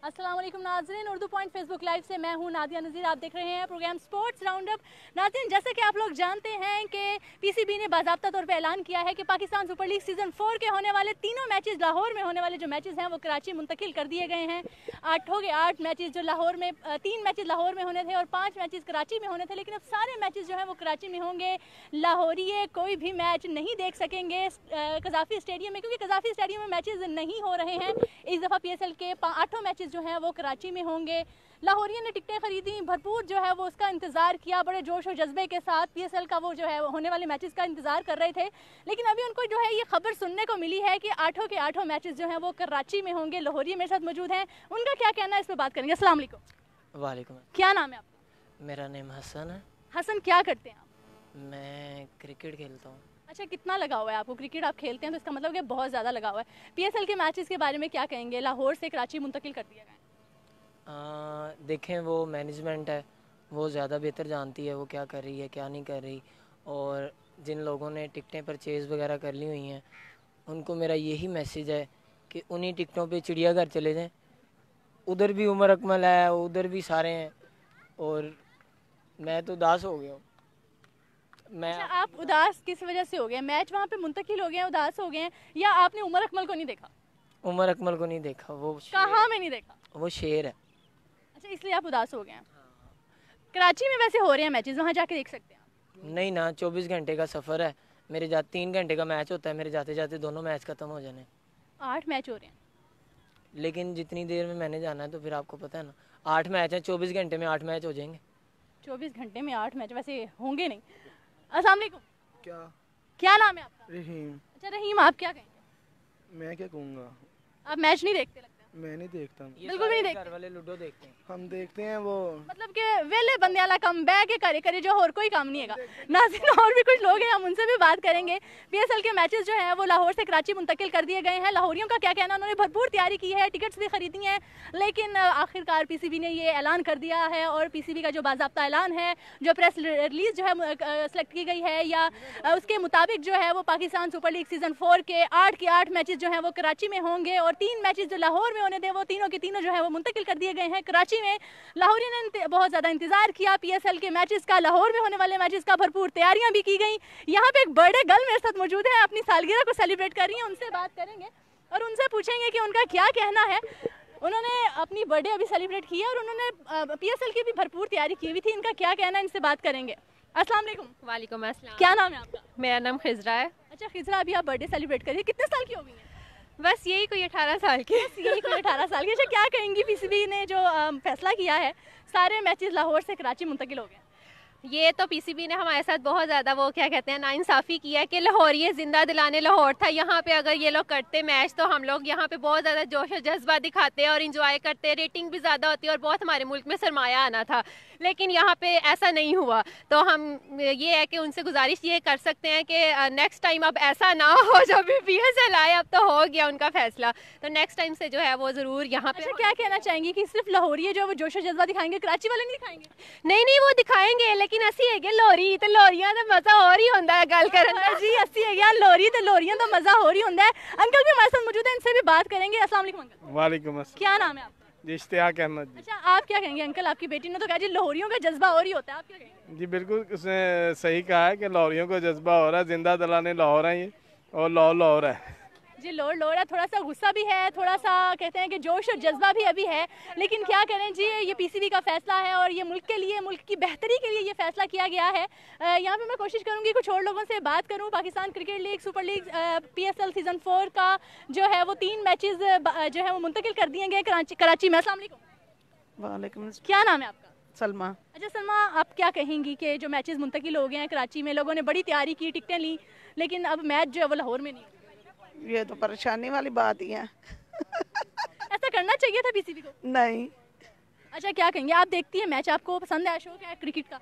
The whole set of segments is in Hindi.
अस्सलाम वालेकुम नाज़रीन, उर्दू पॉइंट फेसबुक लाइव से मैं हूं नादिया नज़ीर। आप देख रहे हैं प्रोग्राम स्पोर्ट्स राउंड अप। नाज़रीन, जैसे कि आप लोग जानते हैं कि पीसीबी ने बाज़ाब्ता तौर पे ऐलान किया है कि पाकिस्तान सुपर लीग सीज़न 4 के होने वाले तीनों मैचेस, लाहौर में होने वाले जो मैचेस हैं वो कराची मुंतकिल कर दिए गए हैं। 8 मैचेस जो लाहौर में, 3 मैचेस लाहौर में होने थे और 5 मैचेस कराची में होने थे, लेकिन अब सारे मैचेस जो हैं वो कराची में होंगे। लाहौरिये कोई भी मैच नहीं देख सकेंगे कज़ाफ़ी स्टेडियम में, क्योंकि कज़ाफ़ी स्टेडियम में मैचेस नहीं हो रहे हैं। इस दफ़ा PSL के 8 मैचेस जो हैं वो कराची में होंगे। लाहौरियों ने टिकटें खरीदी, भरपूर जो है वो उसका इंतज़ार किया, बड़े जोश और जज्बे के साथ PSL का वो जो है होने वाले मैचेस का इंतज़ार कर रहे थे। लेकिन अभी उनको जो है ये खबर सुनने को मिली है कि 8 के 8 मैचेस जो हैं वो कराची में होंगे। लाहौरी मेरे साथ मौजूद हैं, उनका क्या कहना है इस पर बात करेंगे। अस्सलाम वालेकुम। वालेकुम। क्या नाम है आपका? मेरा नाम हसन है। हसन, क्या करते हैं आप? मैं क्रिकेट खेलता हूँ। अच्छा, कितना लगा हुआ है आपको? क्रिकेट आप खेलते हैं तो इसका मतलब कि बहुत ज़्यादा लगा हुआ है। PSL के मैचेस के बारे में क्या कहेंगे? लाहौर से कराची मुंतकिल कर दिया गया है। देखें, वो मैनेजमेंट है, वो ज़्यादा बेहतर जानती है वो क्या कर रही है क्या नहीं कर रही। और जिन लोगों ने टिकटें परचेज़ वगैरह कर ली हुई हैं उनको मेरा यही मैसेज है कि उन्हीं टिकटों पे चिड़ियाघर चले जाएं। उधर भी उमर अकमल है, उधर भी सारे हैं, और मैं तो उदास हो गया हूँ। अच्छा, आप उदास किस वजह से हो गए? मैच वहाँ पे मुंतकिल हो गए हैं, उदास हो गए हैं, या आपने उमर अकमल को नहीं देखा? उमर अकमल को नहीं देखा। वो कहाँ में नहीं देखा? वो शेर है। अच्छा, इसलिए आप उदास हो गए हैं। कराची में वैसे हो रहे हैं मैचेस, वहाँ जाके देख सकते हैं आप। नहीं ना, 24 घंटे का सफ़र है। मेरे 3 घंटे का मैच होता है, मेरे जाते जाते दोनों मैच ख़त्म हो जाने। 8 मैच हो रहे हैं, लेकिन जितनी देर में मैंने जाना है तो फिर आपको पता है ना, 8 मैच हैं, 24 घंटे में 8 मैच हो जाएंगे। 24 घंटे में 8 मैच वैसे होंगे नहीं। अस्सलाम वालेकुम। क्या नाम है आपका? रहीम। अच्छा रहीम, आप क्या कहेंगे? मैं क्या कहूँगा, आप मैच नहीं देखते लगता है? मैं नहीं देखता। बिल्कुल भी नहीं देखते। घर वाले लूडो देखते हैं। हम देखते हैं वो, मतलब कि वेले बंदे वाला कम बह के करे करे जो और कोई काम नहीं है। नाज़रीन, और भी कुछ लोग हैं, हम उनसे भी बात करेंगे। PSL के मैचेस जो हैं वो लाहौर से कराची मुंतकिल कर दिए गए हैं। लाहौरियों का क्या कहना? उन्होंने भरपूर तैयारी की है, टिकट्स भी खरीदी हैं, लेकिन आखिरकार PCB ने ये ऐलान कर दिया है। और PCB का जो बाज़ाब्ता ऐलान है, जो प्रेस रिलीज जो है सेलेक्ट की गई है, या उसके मुताबिक जो है वो पाकिस्तान सुपर लीग सीज़न 4 के 8 के 8 मैचेस जो हैं वो कराची में होंगे, और 3 मैचेस जो लाहौर में होने थे वो तीनों के तीनों जो है वो मुंतकिल कर दिए गए हैं कराची में। लाहौरी ने बहुत ज़्यादा इंतजार किया PSL के मैचेस का, लाहौर में होने वाले मैचेस का, भरपूर तैयारियां भी की गई। यहाँ पे एक बर्थडे गर्ल मेरे साथ मौजूद है, अपनी सालगिरह को सेलिब्रेट कर रही है, उनसे बात करेंगे और उनसे पूछेंगे कि उनका क्या कहना है। उन्होंने अपनी बर्थडे अभी सेलिब्रेट की है और उन्होंने PSL की भी भरपूर तैयारी की हुई थी। इनका क्या कहना है, इनसे बात करेंगे। अस्सलाम वालेकुम। वालेकुम अस्सलाम। क्या नाम है आपका? मेरा नाम खिजरा है। अच्छा खिजरा, अभी आप बर्थडे सेलिब्रेट करिए, कितने साल की हो गई है? बस यही कोई 18 साल की। यही कोई 18 साल की। अच्छा, क्या कहेंगी PCB ने जो फैसला किया है, सारे मैचेस लाहौर से कराची मुंतकिल हो गए? ये तो PCB ने हमारे साथ बहुत ज़्यादा वो क्या कहते हैं नाइंसाफ़ी किया है कि लाहौर ये ज़िंदा दिलाने लाहौर था। यहाँ पे अगर ये लोग करते मैच तो हम लोग यहाँ पे बहुत ज़्यादा जोश और जज्बा दिखाते और इंजॉय करते, रेटिंग भी ज़्यादा होती और बहुत हमारे मुल्क में सरमाया आना था। लेकिन यहाँ पे ऐसा नहीं हुआ, तो हम ये है कि उनसे गुजारिश ये कर सकते हैं कि नेक्स्ट टाइम अब ऐसा ना हो। जब भी PSL आए, अब तो हो गया उनका फैसला, तो नेक्स्ट टाइम से जो है वो ज़रूर यहाँ पे। अच्छा, क्या कहना चाहेंगी कि सिर्फ लाहौरी जो वो जोश और जज्बा दिखाएंगे, कराची वाले नहीं दिखाएंगे? नहीं वो दिखाएंगे, लेकिन असी है लोरी तो लोरियां का मजा हो रही होंदा है गल करन दा। जी असी है लोरी तो लोरियां का मजा हो रही होंदा है। अंकल भी हमारे साथ मौजूद है, इनसे भी बात करेंगे। अस्सलाम वालेकुम अंकल। वालेकुम अस्सलाम। क्या नाम है आपका? जी इश्तियाक अहमद जी। अच्छा, आप क्या कहेंगे अंकल? आपकी बेटी ने तो कहा जी लाहौरियों का जज्बा और ही होता है, आप क्या कहेंगे? जी बिल्कुल, उसने सही कहा है कि लाहौरियों को जज्बा हो रहा है, जिंदा दिलाने लाहौर है ये, और लाहौर है जी। लोर है, थोड़ा सा गुस्सा भी है, थोड़ा सा कहते हैं कि जोश और जज्बा भी अभी है, लेकिन क्या करें जी, ये PCB का फैसला है और ये मुल्क के लिए, मुल्क की बेहतरी के लिए ये फैसला किया गया है। यहाँ पे मैं कोशिश करूँगी कुछ और लोगों से बात करूँ। Pakistan cricket league super league PSL season 4 का जो है वो 3 मैचेस जो है वो मुंतकिल कर दिए गए कराची में। अस्सलाम वालेकुम। वालेकुम। क्या नाम है आपका? सलमा। अच्छा सलमा, आप क्या कहेंगी कि जो मैचेस मुंतकिल हो गए हैं कराची में, लोगों ने बड़ी तैयारी की, टिकटें ली, लेकिन अब मैच जो है वो लाहौर में नहीं? ये तो परेशानी वाली बात ही है। ऐसा करना चाहिए था PCB को? नहीं। अच्छा, क्या कहेंगे? आप देखती है मैच, आपको पसंद है शौक है क्रिकेट का?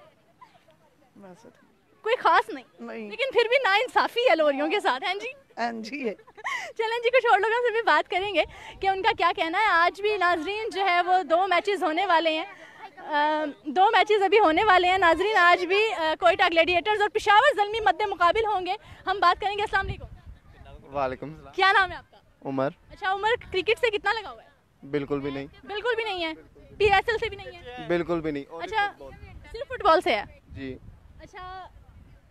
बस कोई खास नहीं, लेकिन फिर भी नाइंसाफी है लोरियों के साथ। हैं जी? हाँ जी है। चलें जी, कुछ और लोगों से भी बात करेंगे कि उनका क्या कहना है। आज भी नाजरीन जो है वो 2 मैचेस होने वाले हैं, 2 मैचेस अभी होने वाले हैं नाजरीन। आज भी कोयटा ग्लैडिएटर्स और पेशावर ज़ल्मी मद्दे मुकाबिल होंगे। हम बात करेंगे। अस्सलाम वालेकुम। वालेकुम। क्या नाम है आपका? उमर। अच्छा उमर, क्रिकेट से कितना लगा हुआ है? बिल्कुल भी नहीं, बिल्कुल भी नहीं है, PSL से भी नहीं है। बिल्कुल भी नहीं। अच्छा, सिर्फ फुटबॉल से है। जी। अच्छा,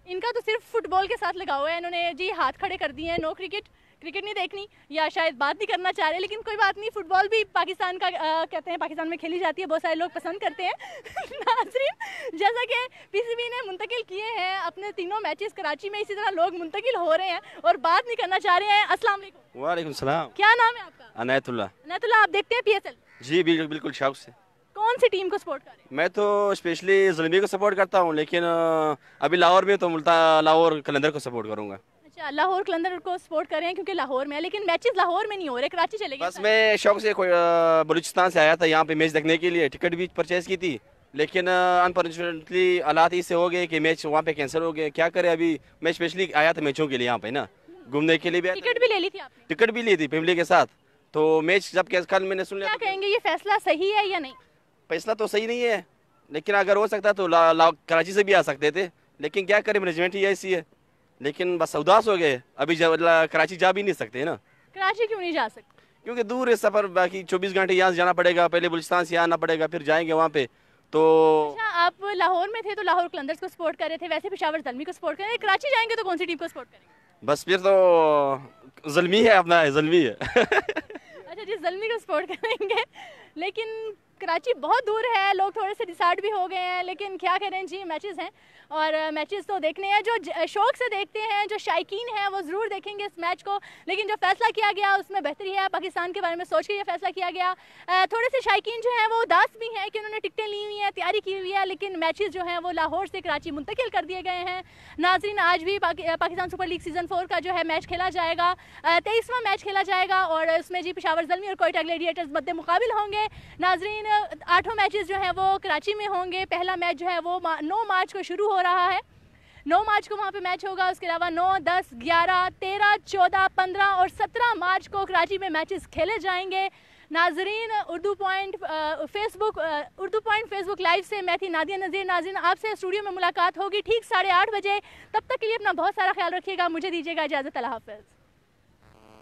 इनका तो सिर्फ फुटबॉल के साथ लगा हुआ है, इन्होंने जी हाथ खड़े कर दिए हैं, नो क्रिकेट, क्रिकेट नहीं देखनी या शायद बात नहीं करना चाह रहे, लेकिन कोई बात नहीं, फुटबॉल भी पाकिस्तान का कहते हैं पाकिस्तान में खेली जाती है, बहुत सारे लोग पसंद करते हैं। नाज़रीन, जैसा कि PCB ने मुंतकिल किए हैं अपने तीनों मैचेस कराची में, इसी तरह लोग मुंतकिल हो रहे हैं और बात नहीं करना चाह रहे हैं। अस्सलाम वालेकुम। वालेकुम सलाम। क्या नाम है आपका? अनायतुल्लाह। अनायतुल्लाह, आप देखते हैं PSL? जी बिल्कुल बिल्कुल शौक से। कौन सी टीम को सपोर्ट कर रहे हैं? मैं तो स्पेशली ज़ल्मी को सपोर्ट करता हूँ, लेकिन अभी लाहौर में तो लाहौर कलंदर को सपोर्ट करूँगा। अच्छा, लाहौर कलंदर को सपोर्ट कर रहे हैं क्योंकि लाहौर में है, लेकिन मैचेस लाहौर में नहीं हो रहे, कराची चले गए। बस मैं शौक से बलूचिस्तान से आया था यहाँ पे मैच देखने के लिए, टिकट भी परचेज की थी, लेकिन अनफॉर्चुनेटली हालात इससे हो गए कि मैच वहाँ पे कैंसिल हो गए। क्या करें, अभी मैं स्पेशली आया था मैचों के लिए यहाँ पे ना, घूमने के लिए भी। टिकट भी ले ली थी आपने? टिकट भी ली थी फैमिली के साथ, तो मैच जब कल मैंने सुन लिया। क्या कहेंगे, ये फैसला सही है या नहीं? फैसला तो सही नहीं है, लेकिन अगर हो सकता तो कराची से भी आ सकते थे, लेकिन क्या करें, मैनेजमेंट ही ऐसी है। लेकिन बस उदास हो गए, अभी कराची जा भी नहीं सकते ना। कराची क्यों नहीं जा सकते? क्योंकि दूर है सफ़र, बाकी 24 घंटे यहाँ से जाना पड़ेगा, पहले बलूचिस्तान से आना पड़ेगा, फिर जाएंगे वहाँ पे तो। अच्छा, आप लाहौर में थे तो लाहौर कलंदर्स को सपोर्ट कर रहे थे, वैसे पेशावर ज़ल्मी को सपोर्ट कर रहे हैं, कराची जाएंगे तो कौन सी टीम को सपोर्ट करेंगे? बस फिर तो ज़ल्मी है, अपना है ज़ल्मी है। अच्छा जी, ज़ल्मी को सपोर्ट करेंगे, लेकिन कराची बहुत दूर है, लोग थोड़े से डिसाइड भी हो गए हैं, लेकिन क्या करें जी, मैचेस हैं और मैचेस तो देखने हैं। जो शौक से देखते हैं, जो शायकीन हैं, वो ज़रूर देखेंगे इस मैच को, लेकिन जो फैसला किया गया उसमें बेहतरी है, पाकिस्तान के बारे में सोच के ये फैसला किया गया। थोड़े से शायकीन जो हैं वो उदास भी हैं कि उन्होंने टिकटें ली हुई हैं, तैयारी की हुई है, लेकिन मैचेस जो हैं वो लाहौर से कराची मुंतकिल कर दिए गए हैं। नाज़रीन, आज भी पाकिस्तान सुपर लीग सीज़न 4 का जो है मैच खेला जाएगा, 23वां मैच खेला जाएगा और उसमें जी पेशावर ज़ल्मी और कोयटा ग्लैडिएटर्स मद्दे मुकाबिल होंगे। नाज़रीन, 8 मैचेस जो हैं वो कराची में होंगे। पहला मैच जो है वो 9 मार्च को शुरू हो रहा है, 9 मार्च को वहाँ पे मैच होगा। उसके अलावा 9, 10, 11, 13, 14, 15 और 17 मार्च को कराची में मैचेस खेले जाएंगे। नाजरीन, उर्दू पॉइंट फेसबुक लाइव से मैं थी नादिया नज़ीर। नाज़रीन, आपसे स्टूडियो में मुलाकात होगी ठीक 8:30 बजे। तब तक के लिए अपना बहुत सारा ख्याल रखिएगा, मुझे दीजिएगा इजाज़त। अल्लाह हाफ़िज़।